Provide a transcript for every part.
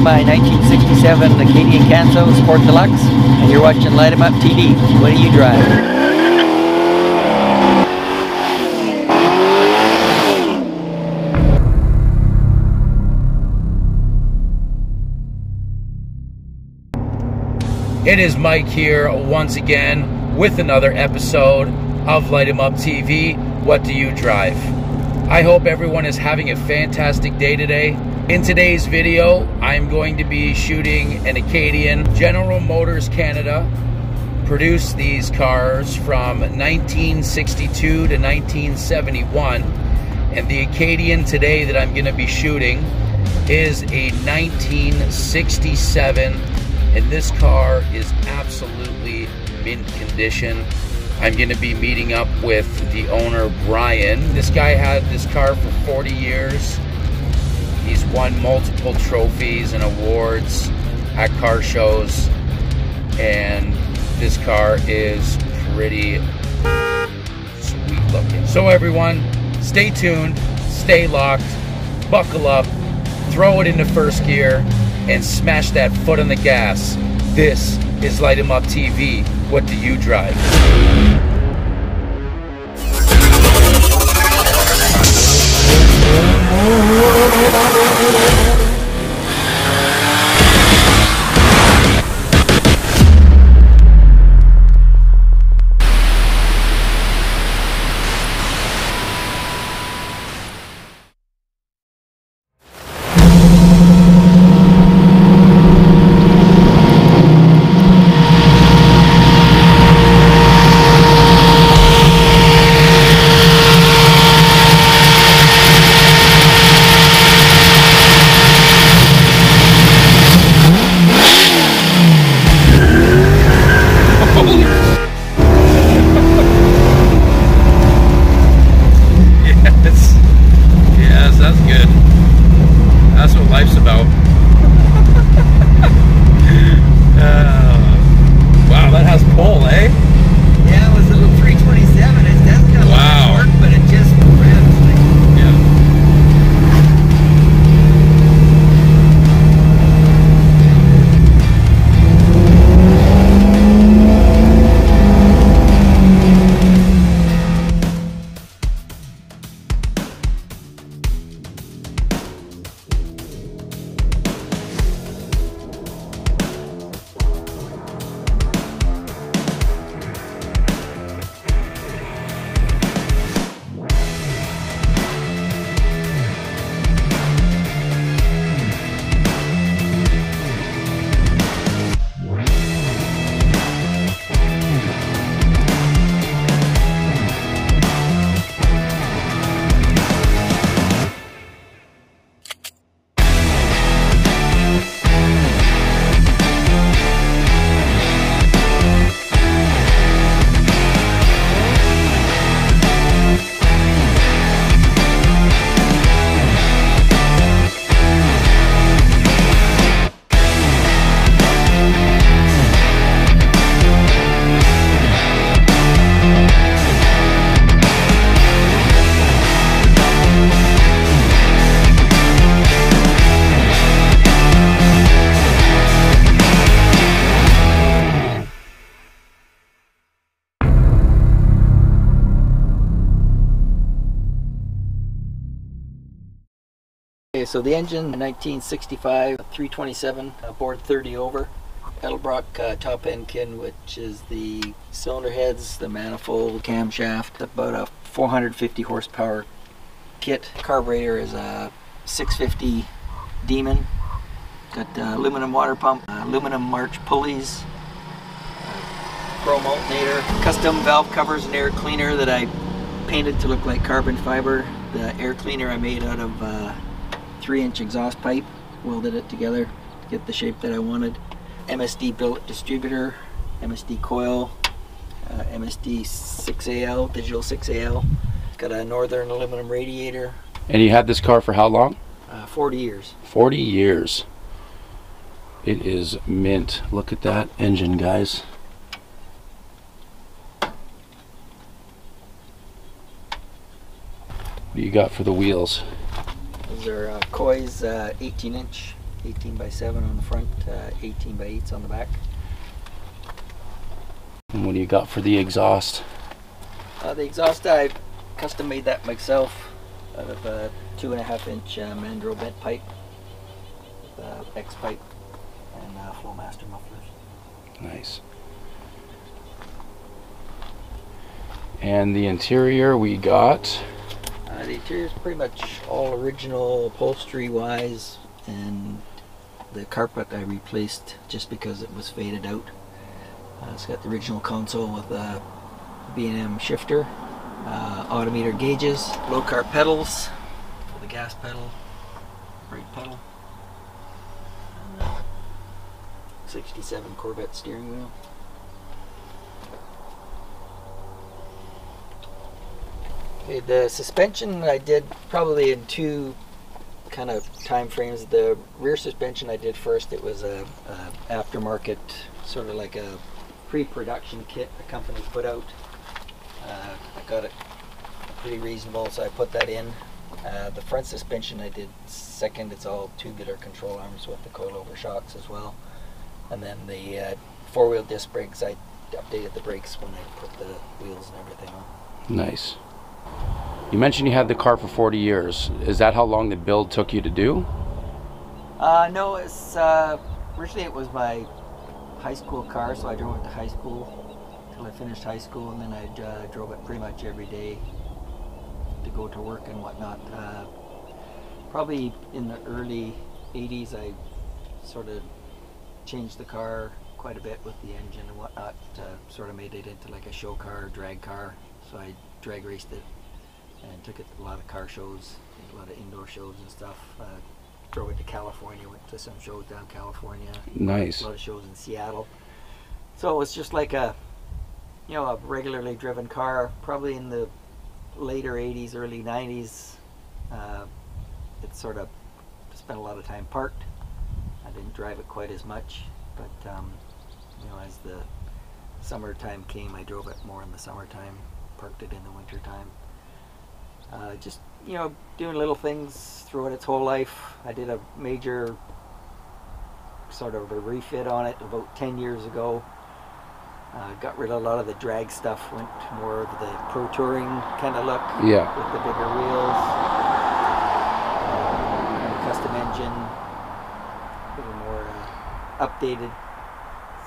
my 1967 Acadian Canso Sport Deluxe, and you're watching Light 'em Up TV. What do you drive? It is Mike here once again with another episode of Light 'em Up TV. What do you drive? I hope everyone is having a fantastic day today. In today's video, I'm going to be shooting an Acadian. General Motors Canada produced these cars from 1962 to 1971, and the Acadian today that I'm going to be shooting is a 1967, and this car is absolutely mint condition. I'm going to be meeting up with the owner, Brian. This guy had this car for 40 years. He's won multiple trophies and awards at car shows, and this car is pretty sweet looking. So everyone, stay tuned, stay locked, buckle up, throw it into first gear, and smash that foot on the gas. This is Light 'em Up TV. What do you drive? So the engine, 1965, 327, bored 30 over. Edelbrock top end kin, which is the cylinder heads, the manifold, camshaft, about a 450 horsepower kit. Carburetor is a 650 Demon. Got aluminum water pump, aluminum March pulleys, chrome alternator, custom valve covers and air cleaner that I painted to look like carbon fiber. The air cleaner I made out of 3-inch exhaust pipe, welded it together to get the shape that I wanted. MSD billet distributor, MSD coil, MSD 6AL, digital 6AL. Got a Northern aluminum radiator. And you had this car for how long? 40 years. 40 years. It is mint. Look at that engine, guys. What do you got for the wheels? Those are Coy's 18-inch 18x7 on the front, 18x8s on the back. And what do you got for the exhaust? The exhaust, I custom made that myself out of a 2.5-inch mandrel bent pipe, X pipe, and Flowmaster mufflers. Nice. And the interior we got? The interior is pretty much all original upholstery wise, and the carpet I replaced just because it was faded out. It's got the original console with a B&M shifter, odometer gauges, low car pedals for the gas pedal, brake pedal, and 67 Corvette steering wheel. Okay, the suspension I did probably in two kind of time frames. The rear suspension I did first. It was a aftermarket, sort of like a pre-production kit the company put out. I got it pretty reasonable, so I put that in. The front suspension I did second. It's all tubular control arms with the coilover shocks as well. And then the four-wheel disc brakes, I updated the brakes when I put the wheels and everything on. Nice. You mentioned you had the car for 40 years. Is that how long the build took you to do? No, it's originally it was my high school car, so I drove it to high school till I finished high school, and then I drove it pretty much every day to go to work and whatnot. Probably in the early 80s, I sort of changed the car quite a bit with the engine and whatnot, sort of made it into like a show car, drag car. So I drag raced it and took it to a lot of car shows, a lot of indoor shows and stuff. Drove it to California, went to some shows down California. Nice. A lot of shows in Seattle. So it was just like a, you know, a regularly driven car. Probably in the later 80s, early 90s, it sort of spent a lot of time parked. I didn't drive it quite as much, but you know, as the summertime came, I drove it more in the summertime, parked it in the wintertime. Just, you know, doing little things throughout its whole life. I did a major sort of a refit on it about 10 years ago. Got rid of a lot of the drag stuff, went more of the pro touring kind of look. Yeah. With the bigger wheels, custom engine, a little more updated.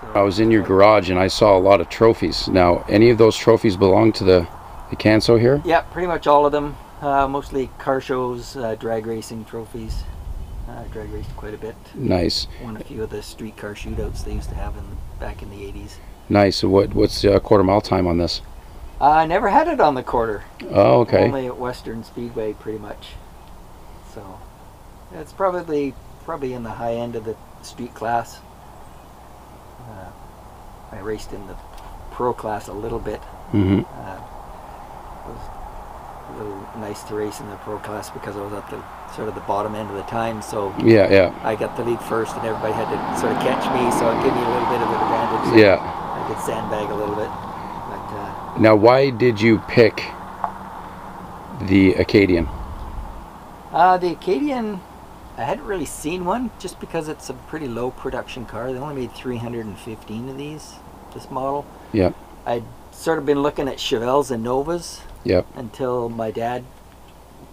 So I was in your garage and I saw a lot of trophies. Now, any of those trophies belong to the Canso here? Yeah, pretty much all of them. Mostly car shows, drag racing trophies. Drag raced quite a bit. Nice. Won a few of the street car shootouts they used to have back in the 80s. Nice. So what's the quarter mile time on this? I never had it on the quarter. Oh, okay. Only at Western Speedway, pretty much. So it's probably in the high end of the street class. I raced in the pro class a little bit. Mm-hmm. It was a little nice to race in the pro class because I was at the sort of the bottom end of the time. So yeah. I got the lead first, and everybody had to sort of catch me, so it gave me a little bit of an advantage. So Yeah. I could sandbag a little bit. But Now, why did you pick the Acadian? the Acadian, I hadn't really seen one just because it's a pretty low production car. They only made 315 of this model. Yep. I'd sort of been looking at Chevelles and Novas Yep. until my dad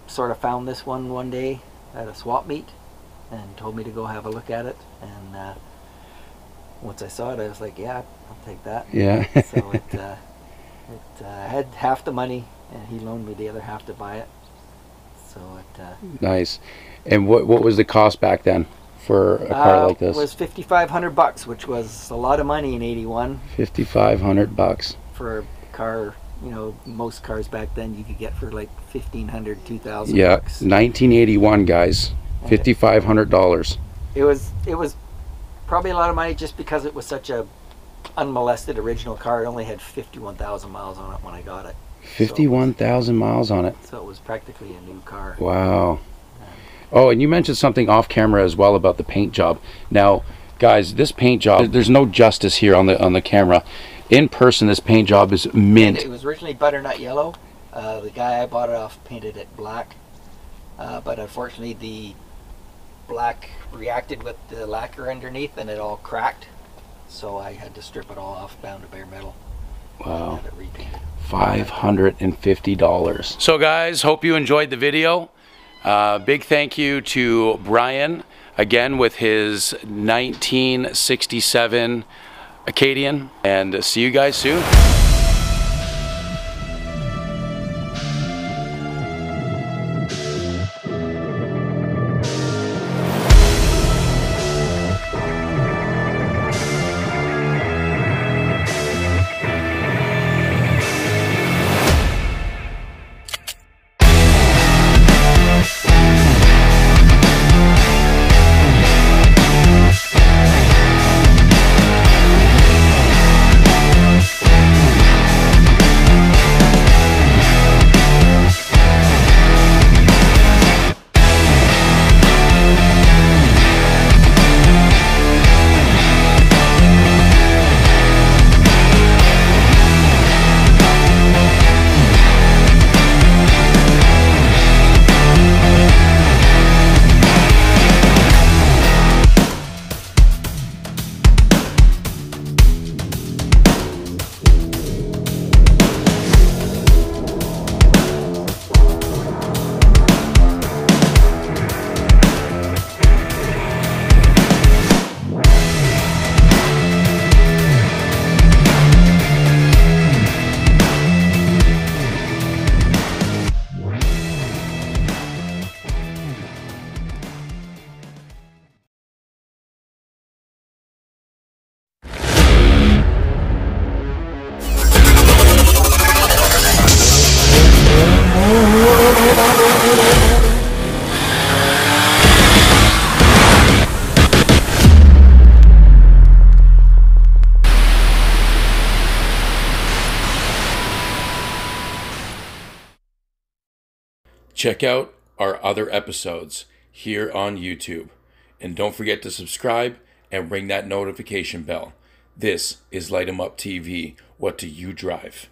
sort of found this one day at a swap meet and told me to go have a look at it. And once I saw it, I was like, yeah, I'll take that. Yeah. So it had half the money, and he loaned me the other half to buy it. So it Nice. And what was the cost back then for a car like this? It was $5,500, which was a lot of money in '81 $5,500. for a car. You know, most cars back then you could get for like $1,500, $2,000. Yeah, 1981, guys. $5,500. It was probably a lot of money just because it was such a unmolested original car. It only had 51,000 miles on it when I got it. 51,000 miles on it. So it was practically a new car. Wow. Oh, and you mentioned something off camera as well about the paint job. Now, guys, this paint job, there's no justice here on the camera. In person, this paint job is mint. It was originally butternut yellow. The guy I bought it off painted it black. But unfortunately, the black reacted with the lacquer underneath and it all cracked. So I had to strip it all off, down to bare metal. Wow. And have it repainted. $550. So guys, hope you enjoyed the video. Big thank you to Brian, again with his 1967 Acadian, and see you guys soon. Check out our other episodes here on YouTube. And don't forget to subscribe and ring that notification bell. This is Light 'em Up TV. What do you drive?